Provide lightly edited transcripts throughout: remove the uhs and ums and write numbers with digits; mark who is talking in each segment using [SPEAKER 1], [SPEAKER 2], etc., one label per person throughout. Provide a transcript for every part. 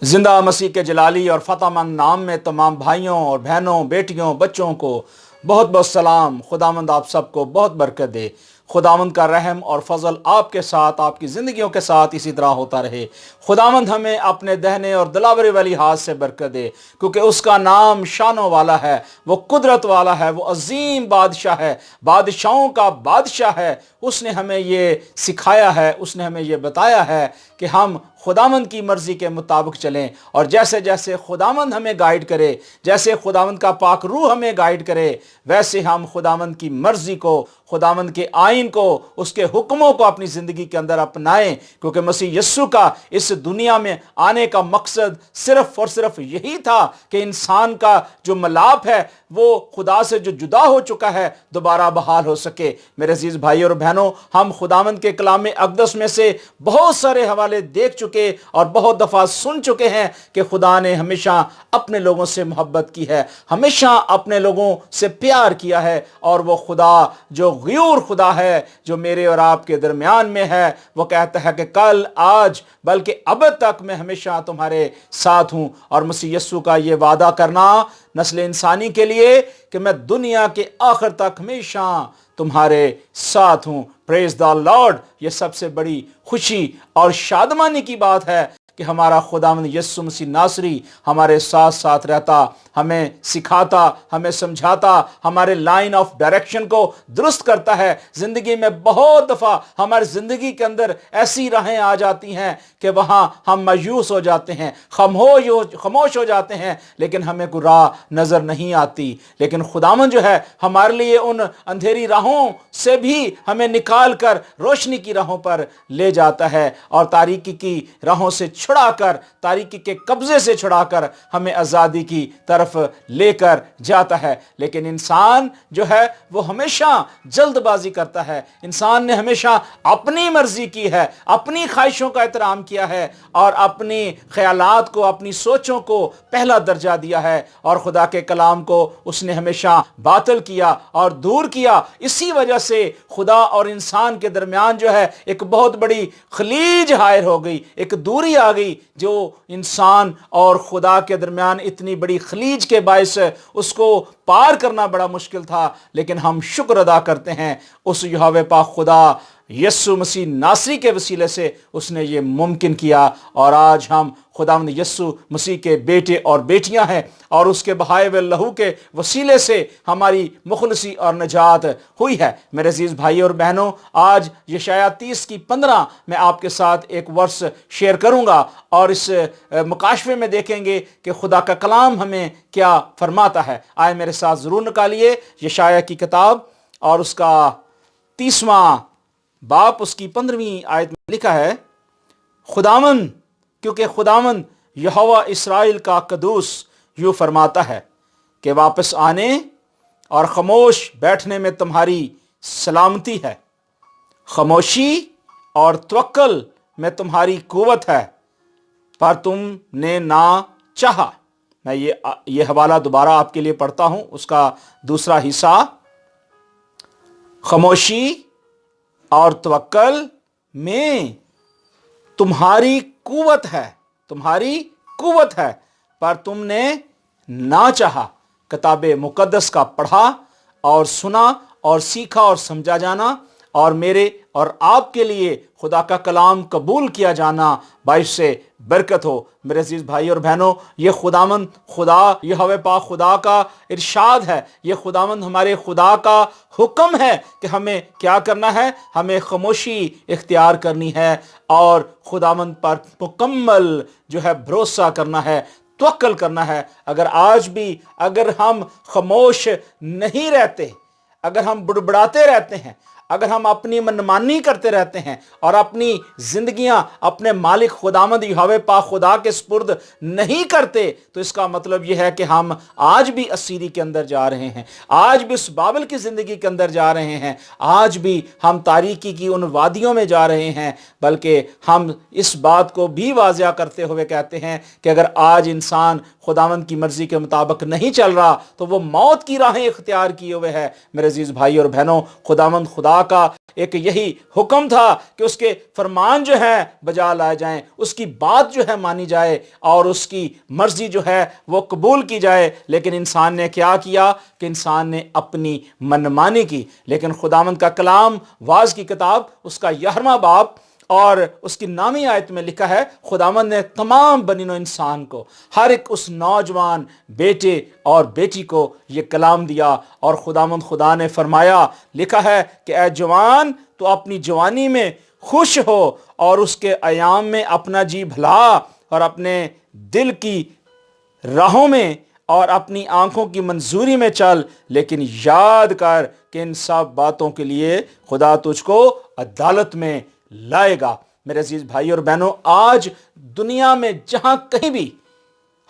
[SPEAKER 1] जिंदा मसीह के जलाली और फ़तहमंद नाम में तमाम भाइयों और बहनों, बेटियों, बच्चों को बहुत बहुत सलाम। खुदावंद आप सबको बहुत बरकत दे। खुदावंद का रहम और फजल आपके साथ, आपकी ज़िंदगियों के साथ इसी तरह होता रहे। खुदावंद हमें अपने दहने और दिलावरे वाली हाथ से बरकत दे, क्योंकि उसका नाम शानों वाला है, वो कुदरत वाला है, वो अजीम बादशाह है, बादशाहों का बादशाह है। उसने हमें ये सिखाया है, उसने हमें ये बताया है कि हम खुदावंद की मर्ज़ी के मुताबिक चलें, और जैसे जैसे खुदावंद हमें गाइड करे, जैसे खुदावंद का पाक रूह हमें गाइड करे, वैसे हम खुदावंद की मर्ज़ी को, खुदावंद के आइन को, उसके हुक्मों को अपनी ज़िंदगी के अंदर अपनाएं। क्योंकि मसीह यस्सु का इस दुनिया में आने का मकसद सिर्फ और सिर्फ यही था कि इंसान का जो मिलाप है, वो खुदा से जो जुदा हो चुका है, दोबारा बहाल हो सके। मेरे अजीज़ भाई और बहनों, हम खुदावंद के कलाम अक़दस में से बहुत सारे हवाले देख चुके और बहुत दफ़ा सुन चुके हैं कि खुदा ने हमेशा अपने लोगों से मोहब्बत की है, हमेशा अपने लोगों से प्यार किया है। और वो खुदा जो ग़यूर खुदा है, जो मेरे और आपके दरमियान में है, वो कहता है कि कल, आज, बल्कि अब तक मैं हमेशा तुम्हारे साथ हूँ। और मसीह यस्सु का ये वादा करना नस्ल इंसानी के लिए कि मैं दुनिया के आखिर तक हमेशा तुम्हारे साथ हूँ। Praise the Lord. ये सबसे बड़ी खुशी और शादमानी की बात है कि हमारा खुदावंद यस्सु मसीह नासरी हमारे साथ साथ रहता, हमें सिखाता, हमें समझाता, हमारे लाइन ऑफ डायरेक्शन को दुरुस्त करता है। ज़िंदगी में बहुत दफ़ा हमारी ज़िंदगी के अंदर ऐसी राहें आ जाती हैं कि वहाँ हम मायूस हो जाते हैं, खामोश हो जाते हैं, लेकिन हमें कोई राह नज़र नहीं आती। लेकिन खुदावंद जो है हमारे लिए उन अंधेरी राहों से भी हमें निकाल कर रोशनी की राहों पर ले जाता है, और तारीकी की राहों से छुड़ाकर, तारीकी के कब्जे से छुड़ाकर हमें आज़ादी की तरफ लेकर जाता है। लेकिन इंसान जो है वो हमेशा जल्दबाजी करता है। इंसान ने हमेशा अपनी मर्जी की है, अपनी ख्वाहिशों का एहतराम किया है, और अपनी ख्यालात को, अपनी सोचों को पहला दर्जा दिया है, और खुदा के कलाम को उसने हमेशा बातिल किया और दूर किया। इसी वजह से खुदा और इंसान के दरमियान जो है एक बहुत बड़ी खलीज हायर हो गई, एक दूरी आ गई, जो इंसान और खुदा के दरमियान इतनी बड़ी खलीज के बायस उसको पार करना बड़ा मुश्किल था। लेकिन हम शुक्र अदा करते हैं उस यहोवा पाक खुदा यस्सु मसीह नासरी के वसीले से उसने ये मुमकिन किया, और आज हम खुदावंद यस्सु मसीह के बेटे और बेटियां हैं, और उसके बहाए हुए लहू के वसीले से हमारी मुखलसी और नजात हुई है। मेरे अजीज़ भाई और बहनों, आज यशायाह 30:15 मैं आपके साथ एक वर्स शेयर करूंगा, और इस मुकाशफे में देखेंगे कि खुदा का कलाम हमें क्या फरमाता है। आए मेरे साथ ज़रूर निकालिए यशायाह की किताब, और उसका 30वां बाप, उसकी 15वीं आयत में लिखा है, खुदावंद, क्योंकि खुदावंद यहोवा इस्राएल का कदूस यूँ फरमाता है कि वापस आने और खामोश बैठने में तुम्हारी सलामती है, खामोशी और तवक्कुल में तुम्हारी कुव्वत है, पर तुमने ना चाहा। मैं ये हवाला दोबारा आपके लिए पढ़ता हूँ, उसका दूसरा हिस्सा। खामोशी और तवक्कुल में तुम्हारी कुव्वत है, तुम्हारी कुव्वत है, पर तुमने ना चाहा। किताबे मुकद्दस का पढ़ा और सुना और सीखा और समझा जाना, और मेरे और आपके लिए खुदा का कलाम कबूल किया जाना बाइस से बरकत हो। मेरे अजीज़ भाई और बहनों, ये खुदावंद खुदा, यहोवा पाक खुदा का इरशाद है, ये खुदावंद हमारे खुदा का हुक्म है कि हमें क्या करना है, हमें खामोशी इख्तियार करनी है, और खुदावंद पर मुकम्मल जो है भरोसा करना है, तवक्कुल करना है। अगर आज भी अगर हम खामोश नहीं रहते, अगर हम बुड़बुड़ाते रहते हैं, अगर हम अपनी मनमानी करते रहते हैं और अपनी ज़िंदगियां अपने मालिक खुदावंद यहोवा पाक खुदा के सुपुर्द नहीं करते, तो इसका मतलब यह है कि हम आज भी असीरी के अंदर जा रहे हैं, आज भी उस बाबल की ज़िंदगी के अंदर जा रहे हैं, आज भी हम तारीकी की उन वादियों में जा रहे हैं। बल्कि हम इस बात को भी वाज़िया करते हुए कहते हैं कि अगर आज इंसान खुदावंद की मर्ज़ी के मुताबिक नहीं चल रहा, तो वो मौत की राहें इख्तियार किए हुए है। मेरे अजीज़ भाई और बहनों, खुदावंद खुदा खुदा का एक यही हुक्म था कि उसके फरमान जो है बजा लाए जाएं, उसकी बात जो है मानी जाए और उसकी मर्जी जो है वो कबूल की जाए। लेकिन इंसान ने क्या किया कि इंसान ने अपनी मनमानी की। लेकिन खुदावंद का कलाम वाज की किताब उसका 11वां बाब और उसकी नामी आयत में लिखा है, खुदावंद ने तमाम बनीनो इंसान को, हर एक उस नौजवान बेटे और बेटी को ये कलाम दिया। और खुदावंद खुदा ने फरमाया, लिखा है कि ऐ जवान तो अपनी जवानी में खुश हो और उसके अयाम में अपना जी भला और अपने दिल की राहों में और अपनी आंखों की मंजूरी में चल, लेकिन याद कर कि इन सब बातों के लिए खुदा तुझको अदालत में लाएगा। मेरे अजीज भाई और बहनों, आज दुनिया में जहां कहीं भी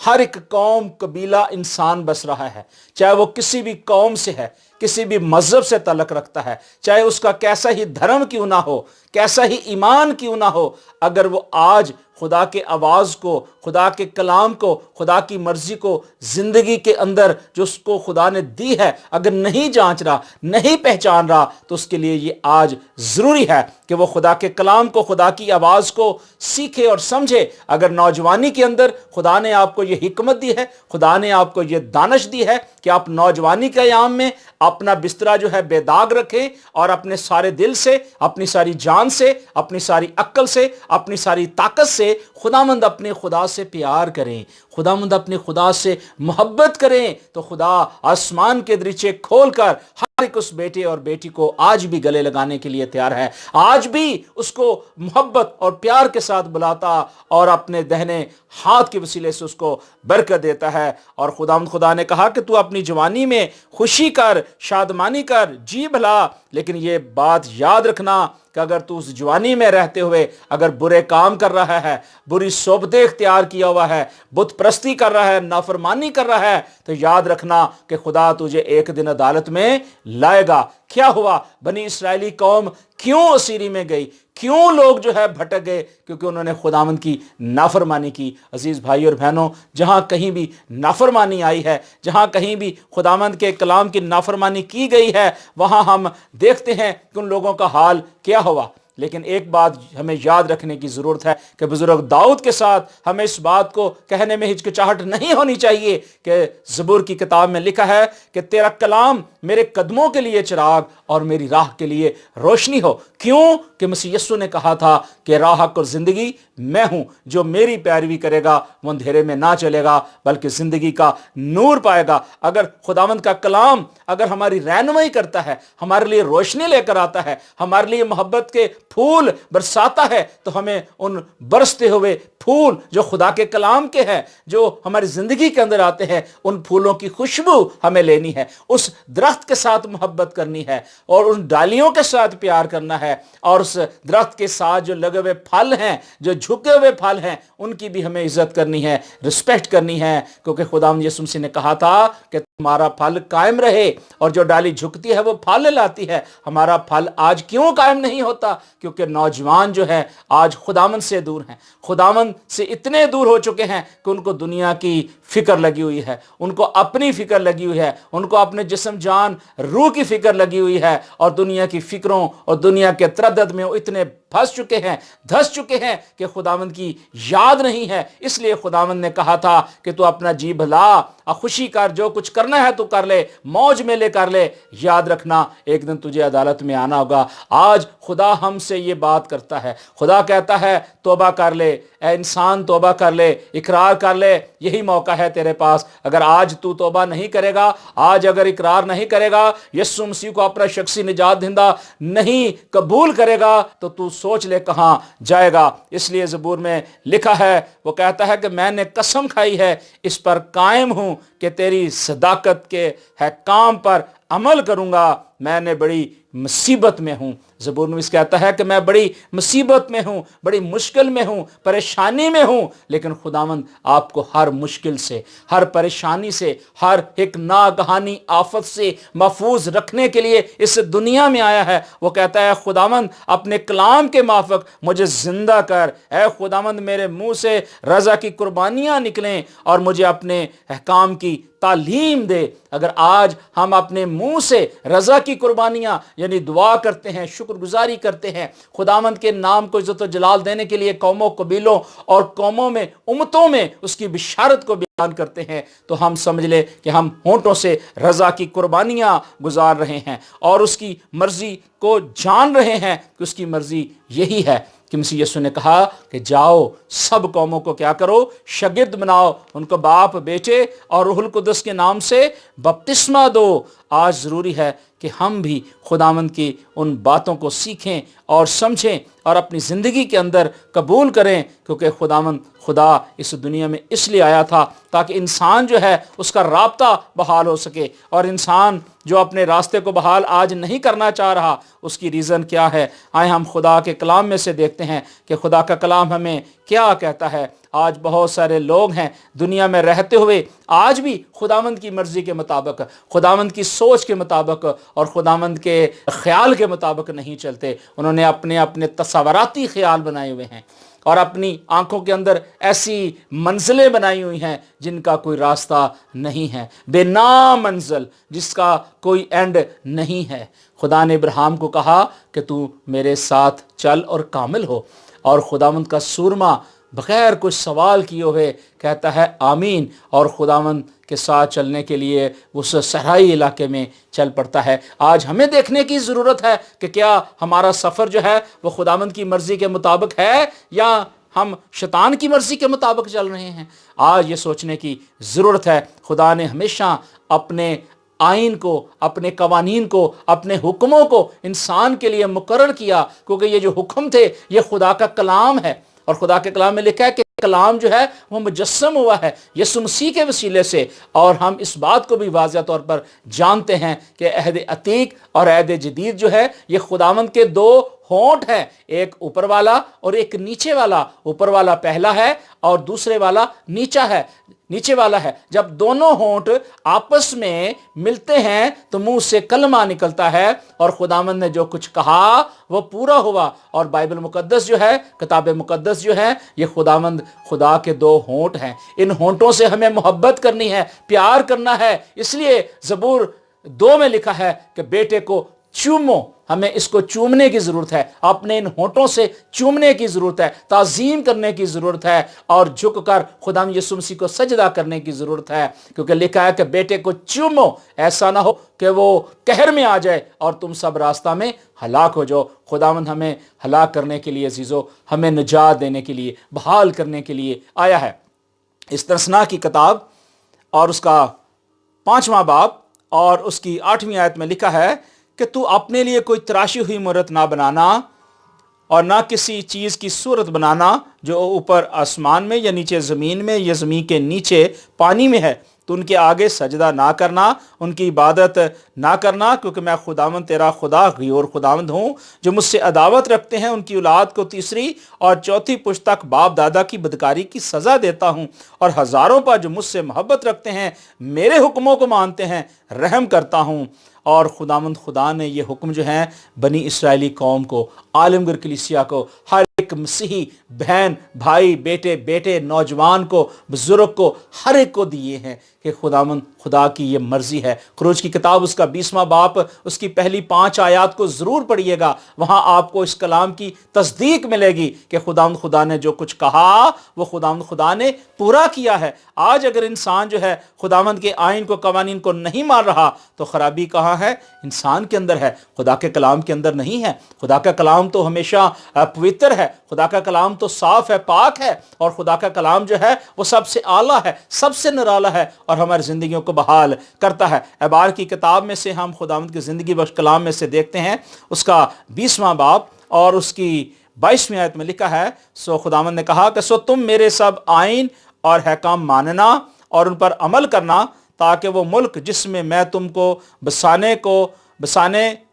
[SPEAKER 1] हर एक कौम, कबीला, इंसान बस रहा है, चाहे वो किसी भी कौम से है, किसी भी मजहब से ताल्लुक रखता है, चाहे उसका कैसा ही धर्म क्यों ना हो, कैसा ही ईमान क्यों ना हो, अगर वो आज खुदा के आवाज़ को, खुदा के कलाम को, खुदा की मर्जी को ज़िंदगी के अंदर जो उसको खुदा ने दी है अगर नहीं जांच रहा, नहीं पहचान रहा, तो उसके लिए ये आज ज़रूरी है कि वो खुदा के कलाम को, खुदा की आवाज़ को सीखे और समझे। अगर नौजवानी के अंदर खुदा ने आपको ये हिकमत दी है, खुदा ने आपको ये दानिश दी है कि आप नौजवानी के अयाम में अपना बिस्तरा जो है बेदाग रखें और अपने सारे दिल से, अपनी सारी जान से, अपनी सारी अक्ल से, अपनी सारी ताकत से खुदामंद अपने खुदा से प्यार करें, खुदामंद अपने खुदा से मोहब्बत करें, तो खुदा आसमान के दरीचे खोलकर हर एक उस बेटे और बेटी को आज भी गले लगाने के लिए तैयार है, आज भी उसको मोहब्बत और प्यार के साथ बुलाता और अपने दहने हाथ के वसीले से उसको बरकत देता है। और खुदा ने कहा कि तू अपनी जवानी में खुशी कर, शादमानी कर, जी भला, लेकिन ये बात याद रखना कि अगर तू उस जवानी में रहते हुए अगर बुरे काम कर रहा है, बुरी सोबतें इख्तियार किया हुआ है, बुत परस्ती कर रहा है, नाफरमानी कर रहा है, तो याद रखना कि खुदा तुझे एक दिन अदालत में लाएगा। क्या हुआ? बनी इस्राएली कौम क्यों असीरी में गई? क्यों लोग जो है भटक गए? क्योंकि उन्होंने खुदावंद की नाफरमानी की। अजीज भाई और बहनों, जहां कहीं भी नाफरमानी आई है, जहां कहीं भी खुदावंद के कलाम की नाफरमानी की गई है, वहां हम देखते हैं कि उन लोगों का हाल क्या हुआ। लेकिन एक बात हमें याद रखने की ज़रूरत है कि बुजुर्ग दाऊद के साथ हमें इस बात को कहने में हिचकिचाहट नहीं होनी चाहिए कि ज़बूर की किताब में लिखा है कि तेरा कलाम मेरे कदमों के लिए चिराग और मेरी राह के लिए रोशनी हो। क्यों? कि मसीह यस्सु ने कहा था कि राह और ज़िंदगी मैं हूं, जो मेरी पैरवी करेगा वो अंधेरे में ना चलेगा बल्कि ज़िंदगी का नूर पाएगा। अगर खुदावंद का कलाम अगर हमारी रहनुमाई करता है, हमारे लिए रोशनी लेकर आता है, हमारे लिए मोहब्बत के फूल बरसाता है, तो हमें उन बरसते हुए फूल जो खुदा के कलाम के हैं, जो हमारी जिंदगी के अंदर आते हैं, उन फूलों की खुशबू हमें लेनी है, उस दरख्त के साथ मोहब्बत करनी है और उन डालियों के साथ प्यार करना है और उस दरख्त के साथ जो लगे हुए फल हैं, जो झुके हुए फल हैं, उनकी भी हमें इज्जत करनी है, रिस्पेक्ट करनी है। क्योंकि खुदावंद यीशु मसीह ने कहा था कि तुम्हारा फल कायम रहे, और जो डाली झुकती है वो फल लाती है। हमारा फल आज क्यों कायम नहीं होता? क्योंकि नौजवान जो है आज खुदावंद से दूर हैं, खुदावंद से इतने दूर हो चुके हैं कि उनको दुनिया की फिक्र लगी हुई है, उनको अपनी फिक्र लगी हुई है, उनको अपने जिस्म जान रूह की फिक्र लगी हुई है, और दुनिया की फिक्रों और दुनिया के तरद्दुद में वो इतने फंस चुके हैं, धस चुके हैं कि खुदावंद की याद नहीं है। इसलिए खुदावंद ने कहा था कि तू अपना जी भला और खुशी कर, जो कुछ करना है तू कर ले, मौज मेले कर ले, याद रखना एक दिन तुझे अदालत में आना होगा। आज खुदा हमसे ये बात करता है, खुदा कहता है तौबा कर ले, ऐ इंसान तौबा कर ले, इकरार कर ले, यही मौका है तेरे पास। अगर आज तू तौबा नहीं करेगा, आज अगर इकरार नहीं करेगा, यीशु मसीह को अपना शख्सी निजात दहिंदा नहीं कबूल करेगा, तो तू सोच ले कहां जाएगा। इसलिए ज़बूर में लिखा है, वो कहता है कि मैंने कसम खाई है, इस पर कायम हूं कि तेरी सदाकत के है काम पर अमल करूंगा। मैंने बड़ी मुसीबत में हूं। ज़बूर में कहता है कि मैं बड़ी मुसीबत में हूं, बड़ी मुश्किल में हूं, परेशानी में हूं, लेकिन खुदावंद आपको हर मुश्किल से, हर परेशानी से, हर एक नागहानी आफत से महफूज रखने के लिए इस दुनिया में आया है। वो कहता है खुदावंद अपने कलाम के माफक मुझे जिंदा कर, ऐ खुदावंद मेरे मुंह से रजा की कुर्बानियां निकलें और मुझे अपने अहकाम की تعلیم دے۔ اگر آج ہم اپنے منہ سے رضا کی قربانیاں یعنی دعا کرتے ہیں، شکر گزاری کرتے ہیں، خداوند کے نام کو عزت و جلال دینے کے لیے قوموں، قبیلوں اور قوموں میں، امتوں میں اس کی بشارت کو بیان کرتے ہیں، تو ہم سمجھ لے کہ ہم ہونٹوں سے رضا کی قربانیاں گزار رہے ہیں اور اس کی مرضی کو جان رہے ہیں کہ اس کی مرضی یہی ہے کہ مسیح یسوع نے کہا کہ جاؤ سب قوموں کو کیا کرو، شاگرد بناؤ، ان کو باپ، بیٹے اور روح القدس کے نام سے بپتسمہ دو۔ آج ضروری ہے کہ ہم بھی خداوند کی ان باتوں کو سیکھیں اور سمجھیں اور اپنی زندگی کے اندر قبول کریں، کیونکہ خداوند خدا اس دنیا میں اس لیے آیا تھا تاکہ انسان جو ہے اس کا رابطہ بحال ہو سکے، اور انسان جو اپنے راستے کو بحال آج نہیں کرنا چاہ رہا، اس کی ریزن کیا ہے؟ آئے ہم خدا کے کلام میں سے دیکھتے ہیں کہ خدا کا کلام ہمیں کیا کہتا ہے۔ آج بہت سارے لوگ ہیں دنیا میں رہتے ہوئے آج بھی خداوند کی مرضی کے مطابق، خداوند کی سوچ کے مطابق اور خداوند کے خیال کے مطابق نہیں چلتے۔ انہوں نے اپنے اپنے تصوراتی خیال بنائے ہوئے ہیں اور اپنی آنکھوں کے اندر ایسی منزلیں بنائی ہوئی ہیں جن کا کوئی راستہ نہیں ہے، بے نام منزل جس کا کوئی اینڈ نہیں ہے۔ خدا نے ابراہیم کو کہا کہ تو میرے ساتھ چل اور کامل ہو، اور خداوند کا سورما بغیر کچھ سوال کیے ہوئے کہتا ہے آمین، اور خداوند کے ساتھ چلنے کے لیے اس صحرائی علاقے میں چل پڑتا ہے۔ آج ہمیں دیکھنے کی ضرورت ہے کہ کیا ہمارا سفر جو ہے وہ خداوند کی مرضی کے مطابق ہے یا ہم شیطان کی مرضی کے مطابق چل رہے ہیں۔ آج یہ سوچنے کی ضرورت ہے۔ خدا نے ہمیشہ اپنے آئین کو، اپنے قوانین کو، اپنے حکموں کو انسان کے لیے مقرر کیا، کیونکہ یہ جو حکم تھے یہ خدا کا کلام ہے، اور خدا کے کلام میں لکھا ہے کہ کلام جو ہے وہ مجسم ہوا ہے یسوع مسیح کے وسیلے سے، اور ہم اس بات کو بھی واضح طور پر جانتے ہیں کہ عہد عتیق اور عہد جدید جو ہے یہ خداوند کے دو ہونٹ ہیں، ایک اوپر والا اور ایک نیچے والا۔ اوپر والا پہلا ہے اور دوسرے والا نیچے والا ہے۔ جب دونوں ہونٹ آپس میں ملتے ہیں تو منہ سے کلمہ نکلتا ہے، اور خداوند نے جو کچھ کہا وہ پورا ہوا۔ اور بائبل مقدس جو ہے، کتاب مقدس جو ہے، یہ خداوند خدا کے دو ہونٹ ہیں۔ ان ہونٹوں سے ہمیں محبت کرنی ہے، پیار کرنا ہے۔ اس لیے زبور 2 میں لکھا ہے کہ بیٹے کو چومو، ہمیں اس کو چومنے کی ضرورت ہے، اپنے ان ہونٹوں سے چومنے کی ضرورت ہے، تعظیم کرنے کی ضرورت ہے، اور جھک کر خدا یسوع مسیح کو سجدہ کرنے کی ضرورت ہے، کیونکہ لکھا ہے کہ بیٹے کو چومو، ایسا نہ ہو کہ وہ قہر میں آ جائے اور تم سب راستہ میں ہلاک ہو جاؤ۔ خداوند ہمیں ہلاک کرنے کے لیے عزیزو، ہمیں نجات دینے کے لیے، بحال کرنے کے لیے آیا ہے۔ استثنا کی کتاب اور اس کا 5واں باب اور اس کی 8ویں آیت میں لکھا ہے کہ تو اپنے لیے کوئی تراشی ہوئی مورت نہ بنانا اور نہ کسی چیز کی صورت بنانا جو اوپر آسمان میں یا نیچے زمین میں یا زمین کے نیچے پانی میں ہے، تو ان کے آگے سجدہ نہ کرنا، ان کی عبادت نہ کرنا، کیونکہ میں خداوند تیرا خدا غیور خداوند ہوں جو مجھ سے عداوت رکھتے ہیں ان کی اولاد کو 3 اور 4 پشت تک باپ دادا کی بدکاری کی سزا دیتا ہوں، اور ہزاروں پر جو مجھ سے محبت رکھتے ہیں، میرے حکموں کو مانتے ہیں، رحم کرتا ہوں۔ اور خداوند خدا نے یہ حکم جو ہیں بنی اسرائیلی قوم کو، عالمگیر کلیسیا کو، ہر ایک مسیحی بہن، بھائی، بیٹے، نوجوان کو، بزرگ کو، ہر ایک کو دیے ہیں کہ خداوند خدا کی یہ مرضی ہے۔ خروج کی کتاب اس کا 20واں باب اس کی پہلی 5 آیات کو ضرور پڑھیے گا، وہاں آپ کو اس کلام کی تصدیق ملے گی کہ خداوند خدا نے جو کچھ کہا وہ خداوند خدا نے پورا کیا ہے۔ آج اگر انسان جو ہے خداوند کے آئین کو، قوانین کو نہیں مان رہا تو خرابی کہاں ہے؟ انسان کے اندر ہے، خدا کے کلام کے اندر نہیں ہے۔ خدا کا کلام تو ہمیشہ پوتر ہے، خدا کا کلام تو صاف ہے، پاک ہے، اور خدا کا کلام جو ہے وہ سب سے اعلیٰ ہے، سب سے نرالا ہے، اور ہماری زندگیوں کو بحال کرتا ہے۔ اعبار کی کتاب میں سے ہم خداوند کی زندگی بخش کلام میں سے دیکھتے ہیں، اس کا 20واں باب اور اس کی 22ویں آیت میں لکھا ہے، سو خداوند نے کہا کہ سو تم میرے سب آئین اور حکام ماننا اور ان پر عمل کرنا، تاکہ وہ ملک جس میں تم کو بسانے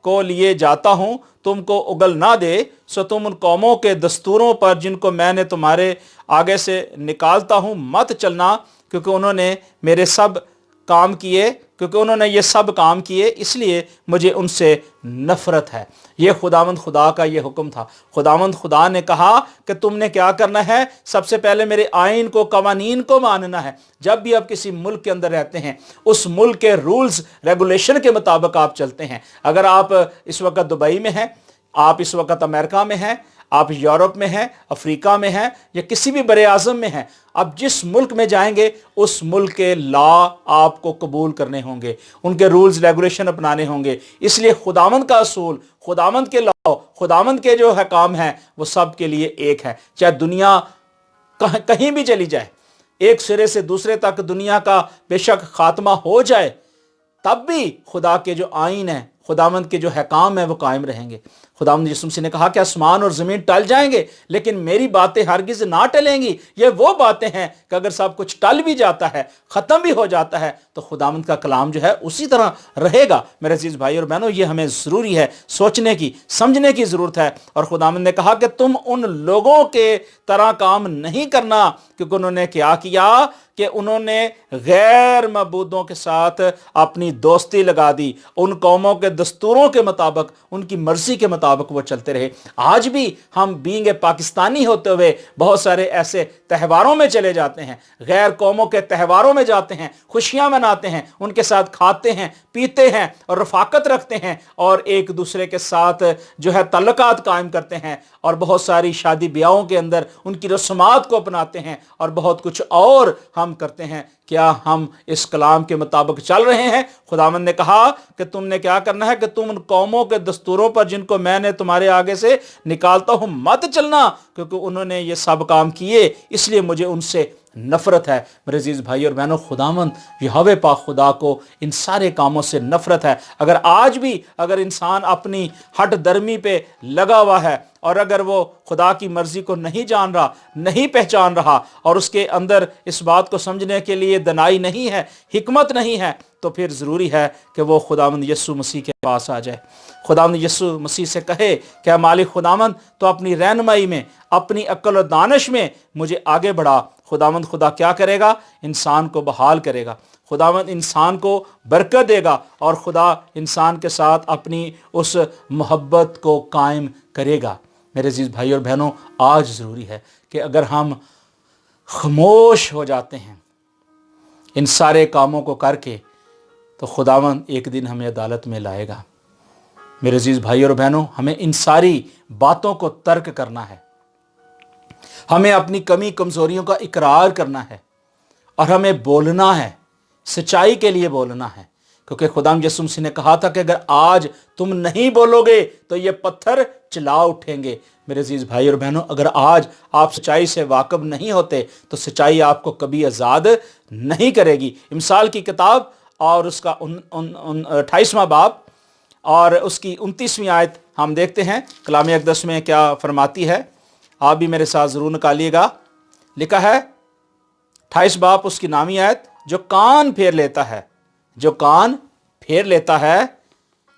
[SPEAKER 1] کو لیے جاتا ہوں تم کو اگل نہ دے، سو تم ان قوموں کے دستوروں پر جن کو میں نے تمہارے آگے سے نکالتا ہوں مت چلنا، کیونکہ انہوں نے میرے سب کام کیے، क्योंकि उन्होंने ये सब काम किए, इसलिए मुझे उनसे नफ़रत है। ये खुदावंद खुदा का ये हुक्म था। खुदावंद खुदा ने कहा कि तुमने क्या करना है, सबसे पहले मेरे आइन को, कवानीन को मानना है। जब भी आप किसी मुल्क के अंदर रहते हैं, उस मुल्क के रूल्स रेगुलेशन के मुताबिक आप चलते हैं। अगर आप इस वक्त दुबई में हैं, आप इस वक्त अमेरिका में हैं, आप यूरोप में हैं, अफ्रीका में हैं, या किसी भी बड़े आज़म में हैं, आप जिस मुल्क में जाएंगे उस मुल्क के लॉ आपको कबूल करने होंगे, उनके रूल्स रेगुलेशन अपनाने होंगे। इसलिए खुदावंद का असूल, खुदावंद के लॉ, खुदावंद के जो हकाम हैं, वो सब के लिए एक है। चाहे दुनिया कहीं भी चली जाए, एक सिरे से दूसरे तक दुनिया का बेशक खात्मा हो जाए, तब भी खुदा के जो आइन है, खुदावंद के जो हकाम है, वो कायम रहेंगे। खुदावंद यीशु मसीह ने कहा कि आसमान और ज़मीन टल जाएंगे, लेकिन मेरी बातें हरगिज़ ना टलेंगी। ये वो बातें हैं कि अगर सब कुछ टल भी जाता है, ख़त्म भी हो जाता है, तो खुदावंद का कलाम जो है उसी तरह रहेगा। मेरे अजीज़ भाई और बहनों, ये हमें ज़रूरी है, सोचने की, समझने की ज़रूरत है। और खुदावंद ने कहा कि तुम उन लोगों के तरह काम नहीं करना, क्योंकि उन्होंने क्या किया कि उन्होंने गैर मबूदों के साथ अपनी दोस्ती लगा दी। उन कौमों के दस्तूरों के मुताबिक, उनकी मर्जी के मुताबिक वो चलते रहे। आज भी हम बीइंग ए पाकिस्तानी होते हुए बहुत सारे ऐसे त्योहारों में चले जाते हैं, गैर कौमों के त्योहारों में जाते हैं, खुशियां मनाते हैं, उनके साथ खाते हैं, पीते हैं और रफाकत रखते हैं, और एक दूसरे के साथ जो है तल्लुकात कायम करते हैं, और बहुत सारी शादी ब्याहों के अंदर उनकी रस्मात को अपनाते हैं, और बहुत कुछ और हम करते हैं। क्या हम इस कलाम के मुताबिक चल रहे हैं? खुदावंद ने कहा कि तुमने क्या करना है कि तुम उन कौमों के दस्तूरों पर जिनको मैंने तुम्हारे आगे से निकालता हूं मत चलना, क्योंकि उन्होंने ये सब काम किए, इसलिए मुझे उनसे नफरत है। मेरे अजीज भाई और बहनों, खुदावंद यहोवा पाक खुदा को इन सारे कामों से नफरत है। अगर आज भी अगर इंसान अपनी हट दर्मी पे लगा हुआ है, और अगर वो खुदा की मर्जी को नहीं जान रहा, नहीं पहचान रहा, और उसके अंदर इस बात को समझने के लिए दनाई नहीं है, हिकमत नहीं है, तो फिर ज़रूरी है कि वो खुदावंद यीशु मसीह के पास आ जाए। खुदावंद यीशु मसीह से कहे कि मालिक खुदावंद, तो अपनी रहनुमाई में, अपनी अक्ल और दानिश में मुझे आगे बढ़ा। खुदावंद खुदा क्या करेगा? इंसान को बहाल करेगा। खुदावंद इंसान को बरकत देगा, और खुदा इंसान के साथ अपनी उस मोहब्बत को कायम करेगा। मेरे अजीज भाई और बहनों, आज ज़रूरी है कि अगर हम खामोश हो जाते हैं इन सारे कामों को करके, तो खुदावंद एक दिन हमें अदालत में लाएगा। मेरे अजीज भाई और बहनों, हमें इन सारी बातों को तर्क करना है, हमें अपनी कमी कमज़ोरियों का इकरार करना है, और हमें बोलना है, सच्चाई के लिए बोलना है। क्योंकि खुदावंद यीशु मसीह ने कहा था कि अगर आज तुम नहीं बोलोगे तो ये पत्थर चिल्ला उठेंगे। मेरे अजीज भाई और बहनों, अगर आज आप सच्चाई से वाकिफ नहीं होते, तो सच्चाई आपको कभी आज़ाद नहीं करेगी। मिसाल की किताब और उसका 28वां बाब और उसकी 29वीं आयत हम देखते हैं, कलाम अक़दस में क्या फरमाती है। आप भी मेरे साथ ज़रूर निकालिएगा। लिखा है 28 बाब उसकी नामी आयत, जो कान फेर लेता है, जो कान फेर लेता है,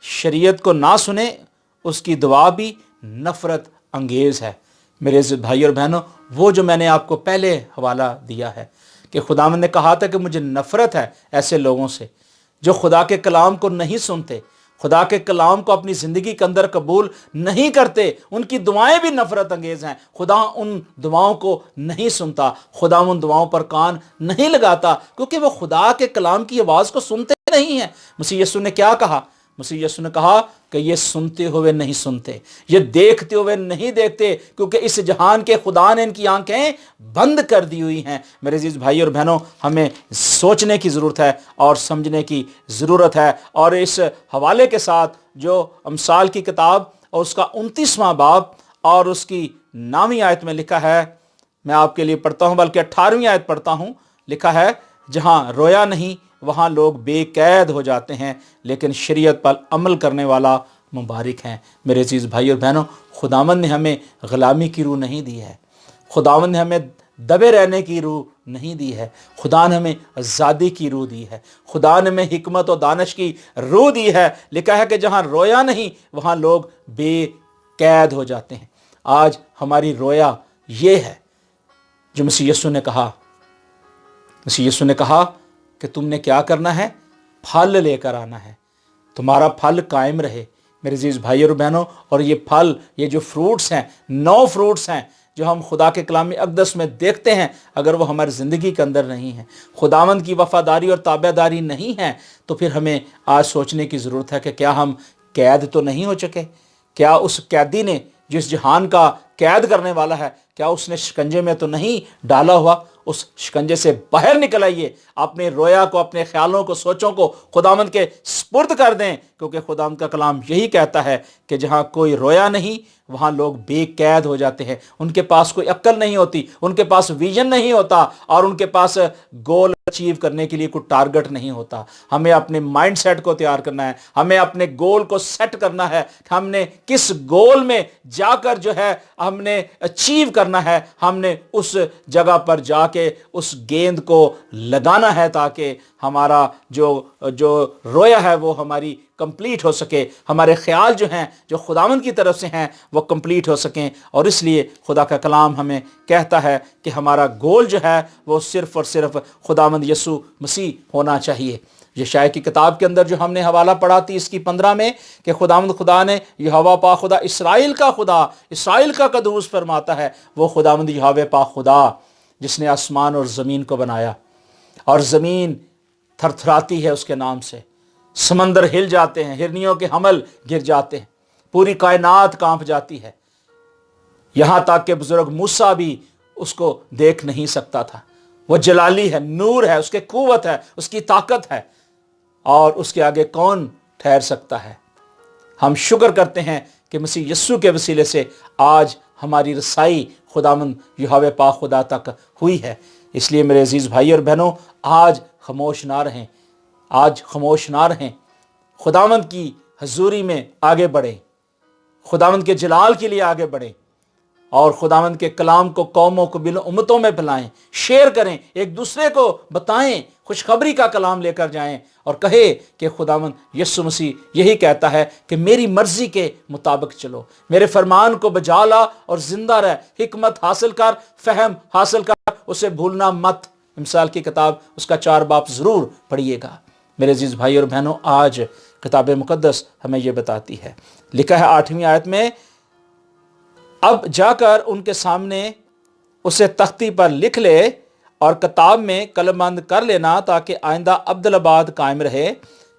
[SPEAKER 1] शरीयत को ना सुने, उसकी दुआ भी नफ़रत अंगेज़ है। मेरे इज़्ज़त भाई और बहनों, वो जो मैंने आपको पहले हवाला दिया है कि खुदावंद ने कहा था कि मुझे नफ़रत है ऐसे लोगों से जो खुदा के कलाम को नहीं सुनते, खुदा के कलाम को अपनी ज़िंदगी के अंदर कबूल नहीं करते। उनकी दुआएं भी नफ़रत अंगेज़ हैं। खुदा उन दुआओं को नहीं सुनता, खुदा उन दुआओं पर कान नहीं लगाता, क्योंकि वो खुदा के कलाम की आवाज़ को सुनते नहीं हैं। मसीह यीशु ने क्या कहा? मसीह यीशु ने कहा कि ये सुनते हुए नहीं सुनते, ये देखते हुए नहीं देखते, क्योंकि इस जहान के खुदा ने इनकी आंखें बंद कर दी हुई हैं। मेरे अजीज भाई और बहनों, हमें सोचने की ज़रूरत है और समझने की ज़रूरत है। और इस हवाले के साथ जो अमसाल की किताब और उसका 29वां बाब और उसकी 9वीं आयत में लिखा है, मैं आपके लिए पढ़ता हूँ, बल्कि 18वीं आयत पढ़ता हूँ। लिखा है, जहाँ रोया नहीं वहाँ लोग बेकैद हो जाते हैं, लेकिन शरीयत पर अमल करने वाला मुबारक हैं। मेरे अजीज़ भाई और बहनों, खुदावंद ने हमें ग़ुलामी की रूह नहीं दी है, खुदावंद ने हमें दबे रहने की रूह नहीं दी है, खुदा ने हमें आज़ादी की रूह दी है, खुदा ने हमें हिकमत और दानिश की रूह दी है। लिखा है कि जहाँ रोया नहीं वहाँ लोग बेकैद हो जाते हैं। आज हमारी रोया ये है जो मसीह यीशु ने कहा। मसीह यीशु ने कहा कि तुमने क्या करना है? फल लेकर आना है, तुम्हारा फल कायम रहे मेरे अजीज भाई और बहनों। और ये फल, ये जो फ्रूट्स हैं, 9 फ्रूट्स हैं जो हम खुदा के कलाम अक़दस में देखते हैं, अगर वो हमारी ज़िंदगी के अंदर नहीं है, खुदावंद की वफ़ादारी और ताबेदारी नहीं है, तो फिर हमें आज सोचने की ज़रूरत है कि क्या हम कैद तो नहीं हो चुके? क्या उस कैदी ने, जिस जहान का कैद करने वाला है, क्या उसने शिकंजे में तो नहीं डाला हुआ? उस शिकंजे से बाहर निकल आइए, अपने रोया को, अपने ख्यालों को, सोचों को खुदावंद के स्पुर्द कर दें, क्योंकि खुदावंद का कलाम यही कहता है कि जहाँ कोई रोया नहीं वहाँ लोग बेकैद हो जाते हैं। उनके पास कोई अक्ल नहीं होती, उनके पास विजन नहीं होता, और उनके पास गोल अचीव करने के लिए कोई टारगेट नहीं होता। हमें अपने माइंड सेट को तैयार करना है, हमें अपने गोल को सेट करना है, हमने किस गोल में जाकर जो है हमने अचीव करना है, हमने उस जगह पर जाके उस गेंद को लगाना है, ताकि हमारा जो रोया है वो हमारी कंप्लीट हो सके, हमारे ख्याल जो हैं, जो खुदावंद की तरफ से हैं, वो कंप्लीट हो सकें। और इसलिए खुदा का कलाम हमें कहता है कि हमारा गोल जो है वो सिर्फ़ और सिर्फ खुदावंद यीशु मसीह होना चाहिए। यशायाह की किताब के अंदर जो हमने हवाला पढ़ा 30 की 15 में कि खुदावंद खुदा ने, यहोवा पा खुदा, इस्राएल का खुदा, इस्राएल का कदूस फरमाता है, वो खुदावंद यहोवा पा खुदा जिसने आसमान और ज़मीन को बनाया, और ज़मीन थरथराती है उसके नाम से, समंदर हिल जाते हैं, हिरनियों के हमल गिर जाते हैं, पूरी कायनात कांप जाती है, यहाँ तक कि बुजुर्ग मूसा भी उसको देख नहीं सकता था। वो जलाली है, नूर है, उसके कुव्वत है, उसकी ताकत है, और उसके आगे कौन ठहर सकता है। हम शुक्र करते हैं कि मसीह यस्सु के वसीले से आज हमारी रसाई खुदावंद यहोवा पा खुदा तक हुई है। इसलिए मेरे अजीज़ भाई और बहनों, आज खामोश ना रहें, आज खामोश ना रहें, खुदावंद की हजूरी में आगे बढ़ें, खुदावंद के जलाल के लिए आगे बढ़ें, और खुदावंद के कलाम को कौमों को बिल उम्मतों में फैलाएं, शेयर करें, एक दूसरे को बताएं, खुशखबरी का कलाम लेकर जाएं, और कहे कि खुदावंद यीशु मसीह यही कहता है कि मेरी मर्जी के मुताबिक चलो, मेरे फरमान को बजा ला और जिंदा रह, हिकमत हासिल कर, फहम हासिल कर, उसे भूलना मत। मिसाल की किताब उसका 4 बाब ज़रूर पढ़िएगा। मेरे अजीज़ भाई और बहनों, आज किताब मुक़द्दस हमें यह बताती है, लिखा है 8वीं आयत में, अब जाकर उनके सामने उसे तख्ती पर लिख ले और किताब में कलमबंद कर लेना, ताकि आइंदा अब्दुल्लाबाद कायम रहे,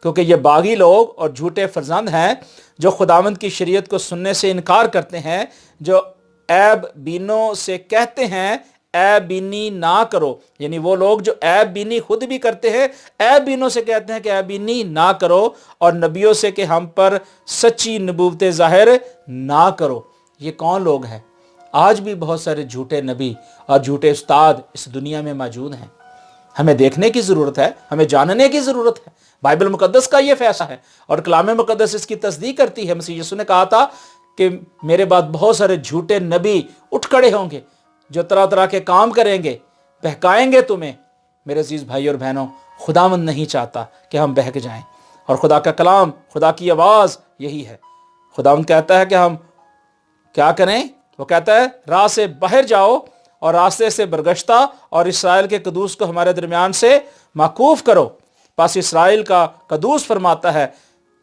[SPEAKER 1] क्योंकि ये बागी लोग और झूठे फर्जंद हैं जो खुदावंद की शरीयत को सुनने से इनकार करते हैं, जो ऐब बीनों से कहते हैं ऐब बीनी ना करो, यानी वो लोग जो ऐब बीनी खुद भी करते हैं, ऐब बीनों से कहते हैं कि ऐब बीनी ना करो, और नबियों से कि हम पर सच्ची नबूवतें ज़ाहिर ना करो। ये कौन लोग हैं? आज भी बहुत सारे झूठे नबी और झूठे उस्ताद इस दुनिया में मौजूद हैं। हमें देखने की ज़रूरत है, हमें जानने की ज़रूरत है। बाइबल मुक़द्दस का ये फैसला है, और कलाम मुक़द्दस इसकी तस्दीक करती है। मसीह यीशु ने कहा था कि मेरे बाद बहुत सारे झूठे नबी उठ खड़े होंगे जो तरह तरह के काम करेंगे, बहकाएंगे तुम्हें। मेरे अजीज़ भाई और बहनों, खुदावंद नहीं चाहता कि हम बहक जाएं, और खुदा का कलाम, खुदा की आवाज़ यही है। खुदावंद कहता है कि हम क्या करें? वो कहता है राह से बाहर जाओ और रास्ते से बरगश्ता, और इसराइल के कदूस को हमारे दरमियान से माकूफ करो। पास इसराइल का कदूस फरमाता है,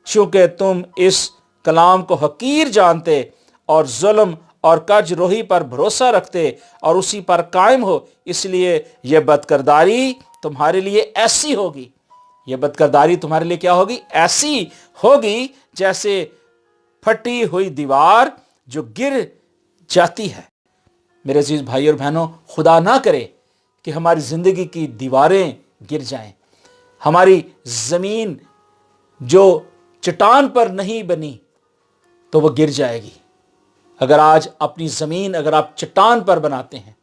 [SPEAKER 1] चूँकि तुम इस कलाम को हकीर जानते और जुल्म और कज रोही पर भरोसा रखते और उसी पर कायम हो, इसलिए यह बदकरदारी तुम्हारे लिए ऐसी होगी। यह बदकरदारी तुम्हारे लिए क्या होगी? ऐसी होगी जैसे फटी हुई दीवार जो गिर जाती है। मेरे अजीज भाई और बहनों, खुदा ना करे कि हमारी ज़िंदगी की दीवारें गिर जाएं। हमारी ज़मीन जो चट्टान पर नहीं बनी तो वो गिर जाएगी। अगर आज अपनी ज़मीन अगर आप चट्टान पर बनाते हैं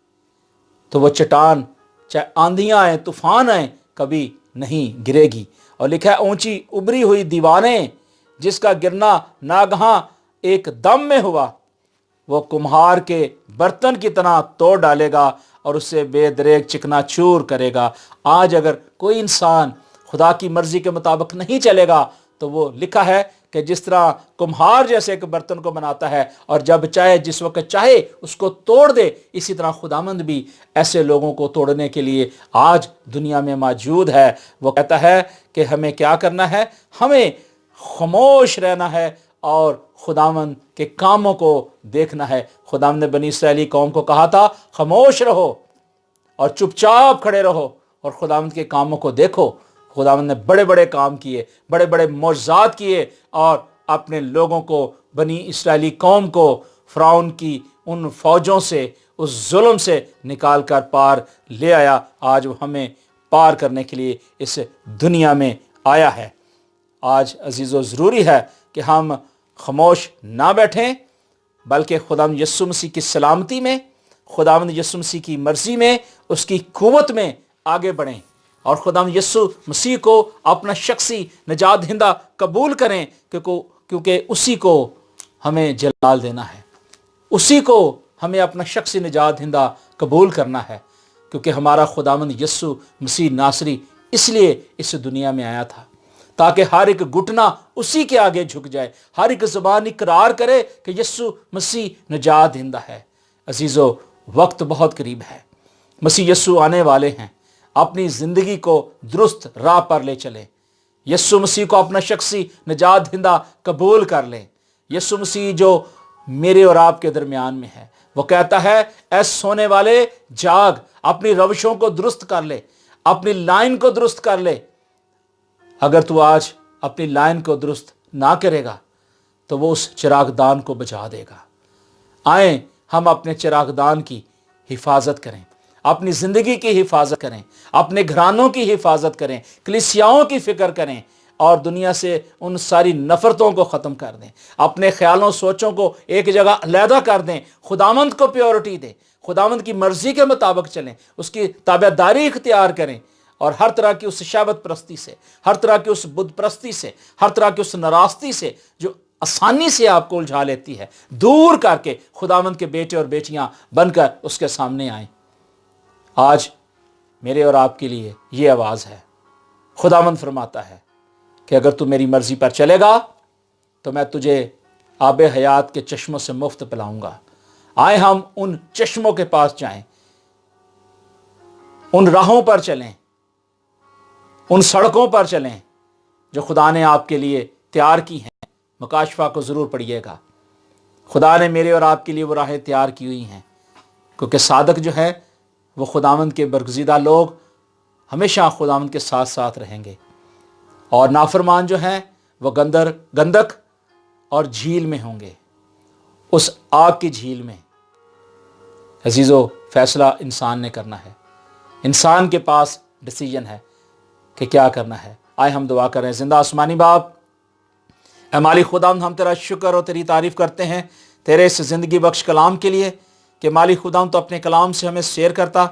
[SPEAKER 1] तो वो चट्टान चाहे आंधियाँ आए, तूफान आए, कभी नहीं गिरेगी। और लिखा है, ऊंची उभरी हुई दीवारें जिसका गिरना नागहां एक दम में हुआ, वो कुम्हार के बर्तन की तरह तोड़ डालेगा और उससे बेदरेग चिकनाचूर करेगा। आज अगर कोई इंसान खुदा की मर्जी के मुताबिक नहीं चलेगा तो वो लिखा है کہ جس طرح کمہار جیسے ایک برتن کو بناتا ہے اور جب چاہے جس وقت چاہے اس کو توڑ دے، اسی طرح خداوند بھی ایسے لوگوں کو توڑنے کے لیے آج دنیا میں موجود ہے۔ وہ کہتا ہے کہ ہمیں کیا کرنا ہے؟ ہمیں خاموش رہنا ہے اور خداوند کے کاموں کو دیکھنا ہے۔ خداوند نے بنی اسرائیلی قوم کو کہا تھا خاموش رہو اور چپ چاپ کھڑے رہو اور خداوند کے کاموں کو دیکھو۔ خداوند نے بڑے بڑے کام کیے، بڑے بڑے معجزات کیے اور اپنے لوگوں کو، بنی اسرائیلی قوم کو فرعون کی ان فوجوں سے، اس ظلم سے نکال کر پار لے آیا۔ آج وہ ہمیں پار کرنے کے لیے اس دنیا میں آیا ہے۔ آج عزیزو ضروری ہے کہ ہم خاموش نہ بیٹھیں، بلکہ خداوند یسوع مسیح کی سلامتی میں، خداوند یسوع مسیح کی مرضی میں، اس کی قوت میں آگے بڑھیں اور خداوند یسوع مسیح کو اپنا شخصی نجات دہندہ قبول کریں، کیونکہ اسی کو ہمیں جلال دینا ہے، اسی کو ہمیں اپنا شخصی نجات دہندہ قبول کرنا ہے، کیونکہ ہمارا خداوند یسوع مسیح ناصری اس لیے اس دنیا میں آیا تھا تاکہ ہر ایک گھٹنا اسی کے آگے جھک جائے، ہر ایک زبان اقرار کرے کہ یسوع مسیح نجات دہندہ ہے۔ عزیزو، وقت بہت قریب ہے، مسیح یسوع آنے والے ہیں۔ اپنی زندگی کو درست راہ پر لے چلیں، یسوع مسیح کو اپنا شخصی نجات دہندہ قبول کر لیں۔ یسوع مسیح جو میرے اور آپ کے درمیان میں ہے، وہ کہتا ہے اے سونے والے جاگ، اپنی روشوں کو درست کر لے، اپنی لائن کو درست کر لے۔ اگر تو آج اپنی لائن کو درست نہ کرے گا تو وہ اس چراغ دان کو بجھا دے گا۔ آئیں ہم اپنے چراغ دان کی حفاظت کریں، اپنی زندگی کی حفاظت کریں، اپنے گھرانوں کی حفاظت کریں، کلیسیاؤں کی فکر کریں اور دنیا سے ان ساری نفرتوں کو ختم کر دیں، اپنے خیالوں سوچوں کو ایک جگہ علیحدہ کر دیں، خداوند کو پیورٹی دیں، خداوند کی مرضی کے مطابق چلیں، اس کی تابعداری اختیار کریں اور ہر طرح کی اس شہوت پرستی سے، ہر طرح کی اس بت پرستی سے، ہر طرح کی اس ناراستی سے جو آسانی سے آپ کو الجھا لیتی ہے، دور کر کے خداوند کے بیٹے اور بیٹیاں بن کر اس کے سامنے آئیں۔ آج میرے اور آپ کے لیے یہ آواز ہے۔ خداوند فرماتا ہے کہ اگر تو میری مرضی پر چلے گا تو میں تجھے آب حیات کے چشموں سے مفت پلاؤں گا۔ آئے ہم ان چشموں کے پاس جائیں، ان راہوں پر چلیں، ان سڑکوں پر چلیں جو خدا نے آپ کے لیے تیار کی ہیں۔ مکاشفہ کو ضرور پڑھیے گا، خدا نے میرے اور آپ کے لیے وہ راہیں تیار کی ہوئی ہیں، کیونکہ صادق جو ہے وہ خداوند کے برگزیدہ لوگ ہمیشہ خداوند کے ساتھ ساتھ رہیں گے، اور نافرمان جو ہیں وہ گندک اور جھیل میں ہوں گے، اس آگ کی جھیل میں۔ عزیزو، فیصلہ انسان نے کرنا ہے، انسان کے پاس ڈیسیجن ہے کہ کیا کرنا ہے۔ آئے ہم دعا کریں۔ زندہ آسمانی باپ، اے مالک خداوند، ہم تیرا شکر اور تیری تعریف کرتے ہیں تیرے اس زندگی بخش کلام کے لیے کہ مالک خداوند تو اپنے کلام سے ہمیں شیئر کرتا،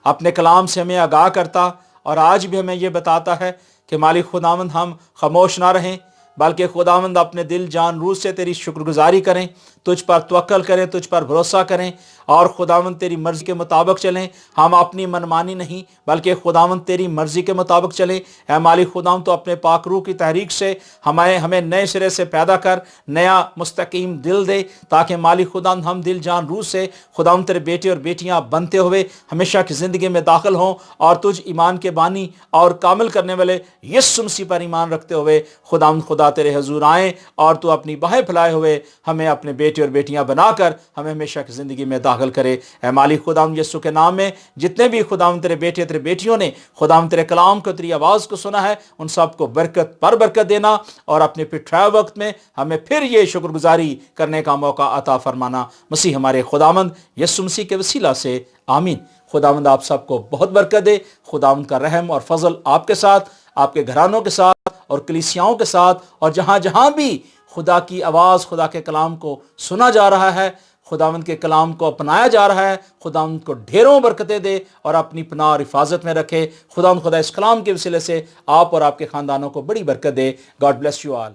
[SPEAKER 1] اپنے کلام سے ہمیں آگاہ کرتا، اور آج بھی ہمیں یہ بتاتا ہے کہ مالک خداوند ہم خاموش نہ رہیں، بلکہ خداوند اپنے دل جان روح سے تیری شکر گزاری کریں، تجھ پر توکل کریں، تجھ پر بھروسہ کریں، اور خداوند تیری مرضی کے مطابق چلیں۔ ہم اپنی منمانی نہیں بلکہ خداوند تیری مرضی کے مطابق چلیں۔ اے مالک خداوند تو اپنے پاک روح کی تحریک سے ہمیں نئے سرے سے پیدا کر، نیا مستقیم دل دے، تاکہ مالک خداوند ہم دل جان روح سے خداوند تیرے بیٹے اور بیٹیاں بنتے ہوئے ہمیشہ کی زندگی میں داخل ہوں، اور تجھ ایمان کے بانی اور کامل کرنے والے یسوع مسیح پر ایمان رکھتے ہوئے خداوند خدا تیرے حضور آئیں، اور تو اپنی باہیں پھیلائے ہوئے ہمیں اپنے بیٹے اور بیٹیاں بنا کر ہمیں ہمیشہ کی زندگی میں داخل کرے۔ اے مالک خداوند یسوع کے نام میں جتنے بھی خداوند تیرے بیٹے تیرے بیٹیوں نے خداوند تیرے کلام کو، تیری آواز کو سنا ہے، ان سب کو برکت پر برکت دینا، اور اپنے پٹھرائے وقت میں ہمیں پھر یہ شکر گزاری کرنے کا موقع عطا فرمانا، مسیح ہمارے خداوند یسوع مسیح کے وسیلہ سے آمین۔ خداوند آپ سب کو بہت برکت دے۔ خداوند کا رحم اور فضل آپ کے ساتھ، آپ کے گھرانوں کے ساتھ اور کلیسیاؤں کے ساتھ، اور جہاں جہاں بھی خدا کی آواز، خدا کے کلام کو سنا جا رہا ہے، خداوند کے کلام کو اپنایا جا رہا ہے، خداوند کو ڈھیروں برکتیں دے اور اپنی پناہ اور حفاظت میں رکھے۔ خدا اس کلام کے وسیلے سے آپ اور آپ کے خاندانوں کو بڑی برکت دے۔ God bless you all.